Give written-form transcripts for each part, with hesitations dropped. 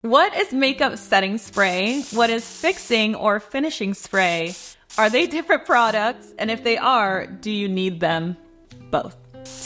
What is makeup setting spray? What is fixing or finishing spray? Are they different products? And if they are, do you need them both?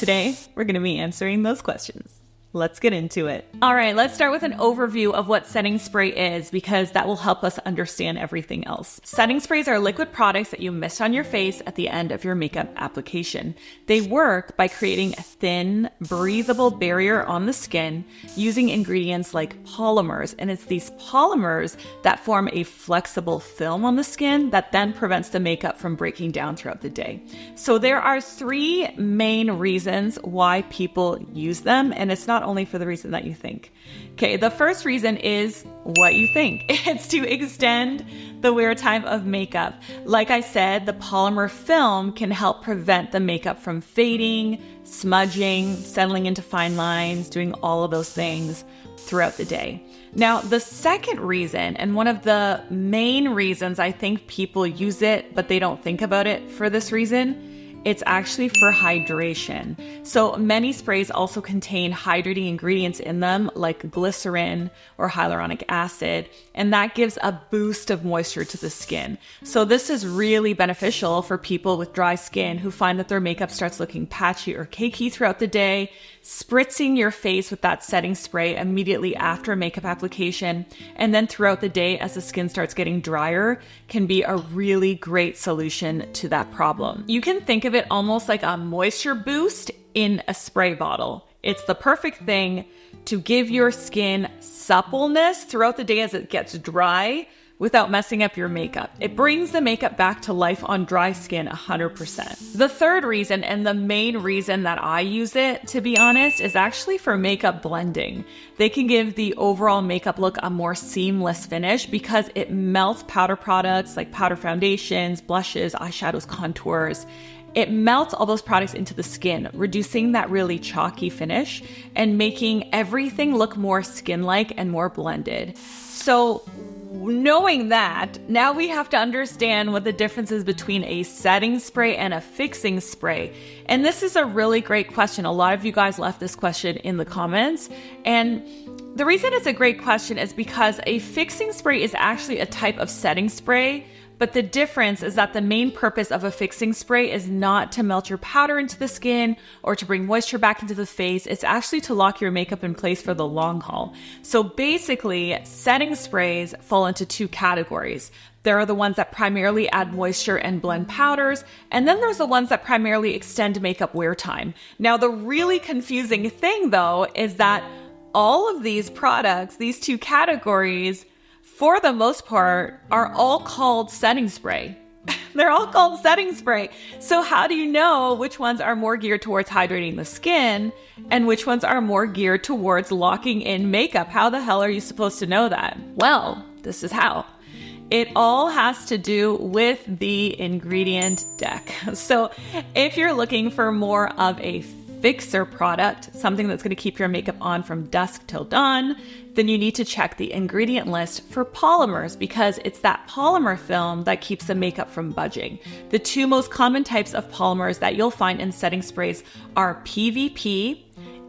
Today, we're going to be answering those questions. Let's get into it. All right, let's start with an overview of what setting spray is, because that will help us understand everything else. Setting sprays are liquid products that you mist on your face at the end of your makeup application. They work by creating a thin, breathable barrier on the skin using ingredients like polymers. And it's these polymers that form a flexible film on the skin that then prevents the makeup from breaking down throughout the day. So there are three main reasons why people use them, and it's not only for the reason that you think. Okay, the first reason is what you think. It's to extend the wear time of makeup. Like I said, the polymer film can help prevent the makeup from fading, smudging, settling into fine lines, doing all of those things throughout the day. Now, the second reason, and one of the main reasons I think people use it, but they don't think about it for this reason, it's actually for hydration. So many sprays also contain hydrating ingredients in them, like glycerin or hyaluronic acid, and that gives a boost of moisture to the skin. So this is really beneficial for people with dry skin who find that their makeup starts looking patchy or cakey throughout the day. Spritzing your face with that setting spray immediately after makeup application and then throughout the day as the skin starts getting drier can be a really great solution to that problem. You can think of it almost like a moisture boost in a spray bottle. It's the perfect thing to give your skin suppleness throughout the day as it gets dry without messing up your makeup. It brings the makeup back to life on dry skin 100%. The third reason, and the main reason that I use it, to be honest, is actually for makeup blending. They can give the overall makeup look a more seamless finish because it melts powder products like powder foundations, blushes, eyeshadows, contours. It melts all those products into the skin, reducing that really chalky finish and making everything look more skin-like and more blended. So knowing that, now we have to understand what the difference is between a setting spray and a fixing spray. And this is a really great question. A lot of you guys left this question in the comments. And the reason it's a great question is because a fixing spray is actually a type of setting spray. But the difference is that the main purpose of a fixing spray is not to melt your powder into the skin or to bring moisture back into the face. It's actually to lock your makeup in place for the long haul. So basically, setting sprays fall into two categories. There are the ones that primarily add moisture and blend powders, and then there's the ones that primarily extend makeup wear time. Now, the really confusing thing, though, is that all of these products, these two categories, for the most part, are all called setting spray. They're all called setting spray. So how do you know which ones are more geared towards hydrating the skin and which ones are more geared towards locking in makeup? How the hell are you supposed to know that? Well, this is how. It all has to do with the ingredient deck. So if you're looking for more of a fixer product, something that's going to keep your makeup on from dusk till dawn, then you need to check the ingredient list for polymers because it's that polymer film that keeps the makeup from budging. The two most common types of polymers that you'll find in setting sprays are PVP,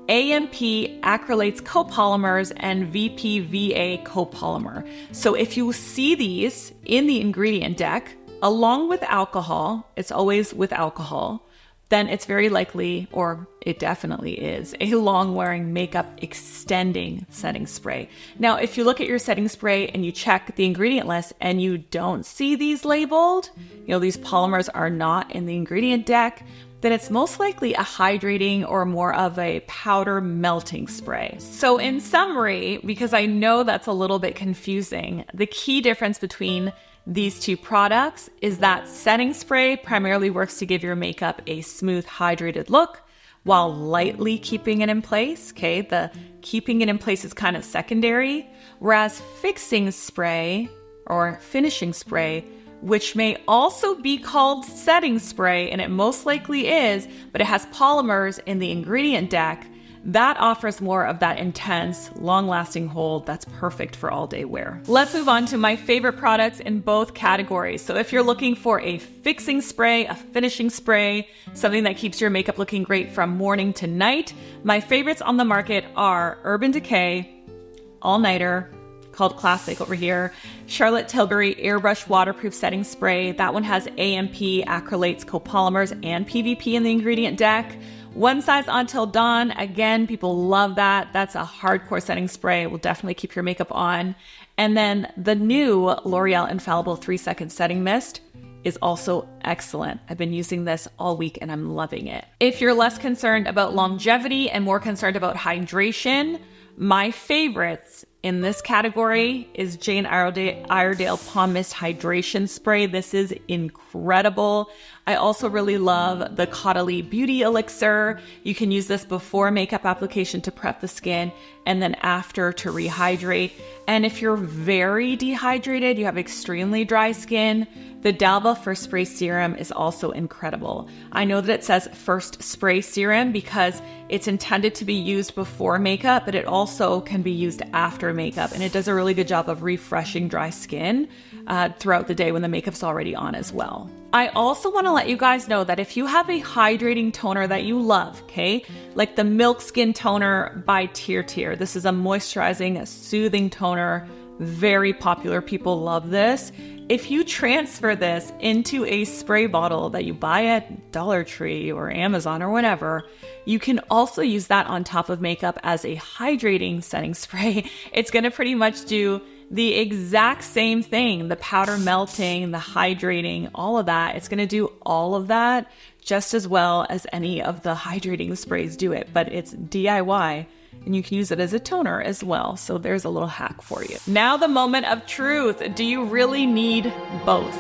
AMP acrylates copolymers, and VPVA copolymer. So if you see these in the ingredient deck, along with alcohol, it's always with alcohol, then it's very likely, or it definitely is, a long-wearing makeup extending setting spray. Now, if you look at your setting spray and you check the ingredient list and you don't see these labeled, these polymers are not in the ingredient deck, then it's most likely a hydrating or more of a powder melting spray. So in summary, because I know that's a little bit confusing, the key difference between these two products is that setting spray primarily works to give your makeup a smooth, hydrated look while lightly keeping it in place. Okay, the keeping it in place is kind of secondary, whereas fixing spray or finishing spray, which may also be called setting spray, and it most likely is, but it has polymers in the ingredient deck, that offers more of that intense, long-lasting hold that's perfect for all-day wear. Let's move on to my favorite products in both categories. So if you're looking for a fixing spray, a finishing spray, something that keeps your makeup looking great from morning to night, my favorites on the market are Urban Decay, All Nighter, called Classic over here. Charlotte Tilbury Airbrush Waterproof Setting Spray. That one has AMP, acrylates, copolymers, and PVP in the ingredient deck. One Size Until Dawn. Again, people love that. That's a hardcore setting spray. It will definitely keep your makeup on. And then the new L'Oreal Infallible 3-Second Setting Mist is also excellent. I've been using this all week and I'm loving it. If you're less concerned about longevity and more concerned about hydration, my favorites in this category is Jane Iredale Palm Mist Hydration Spray. This is incredible. I also really love the Caudalie Beauty Elixir. You can use this before makeup application to prep the skin and then after to rehydrate. And if you're very dehydrated, you have extremely dry skin, the D'Alba First Spray Serum is also incredible. I know that it says First Spray Serum because it's intended to be used before makeup, but it also can be used after makeup. And it does a really good job of refreshing dry skin throughout the day when the makeup's already on as well. I also want to let you guys know that if you have a hydrating toner that you love, okay, like the Milk Skin Toner by TIRTIR, this is a moisturizing, soothing toner, very popular. People love this. If you transfer this into a spray bottle that you buy at Dollar Tree or Amazon or whatever, you can also use that on top of makeup as a hydrating setting spray. It's going to pretty much do the exact same thing, the powder melting, the hydrating, all of that. It's going to do all of that just as well as any of the hydrating sprays do it, but it's DIY. And you can use it as a toner as well. So there's a little hack for you. Now the moment of truth. Do you really need both?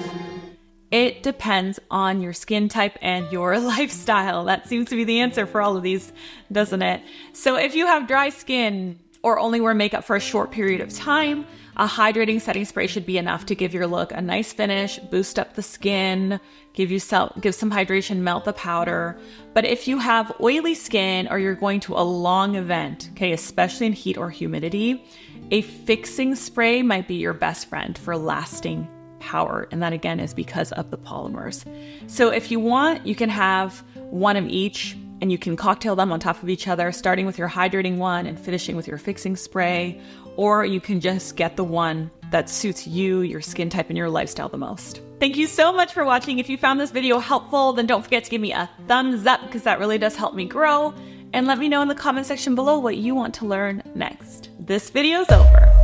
It depends on your skin type and your lifestyle. That seems to be the answer for all of these, doesn't it? So if you have dry skin or only wear makeup for a short period of time, a hydrating setting spray should be enough to give your look a nice finish, boost up the skin, give some hydration, melt the powder. But if you have oily skin or you're going to a long event, okay, especially in heat or humidity, a fixing spray might be your best friend for lasting power. And that again is because of the polymers. So if you want, you can have one of each and you can cocktail them on top of each other, starting with your hydrating one and finishing with your fixing spray. Or you can just get the one that suits you, your skin type, and your lifestyle the most. Thank you so much for watching. If you found this video helpful, then don't forget to give me a thumbs up because that really does help me grow. And let me know in the comment section below what you want to learn next. This video's over.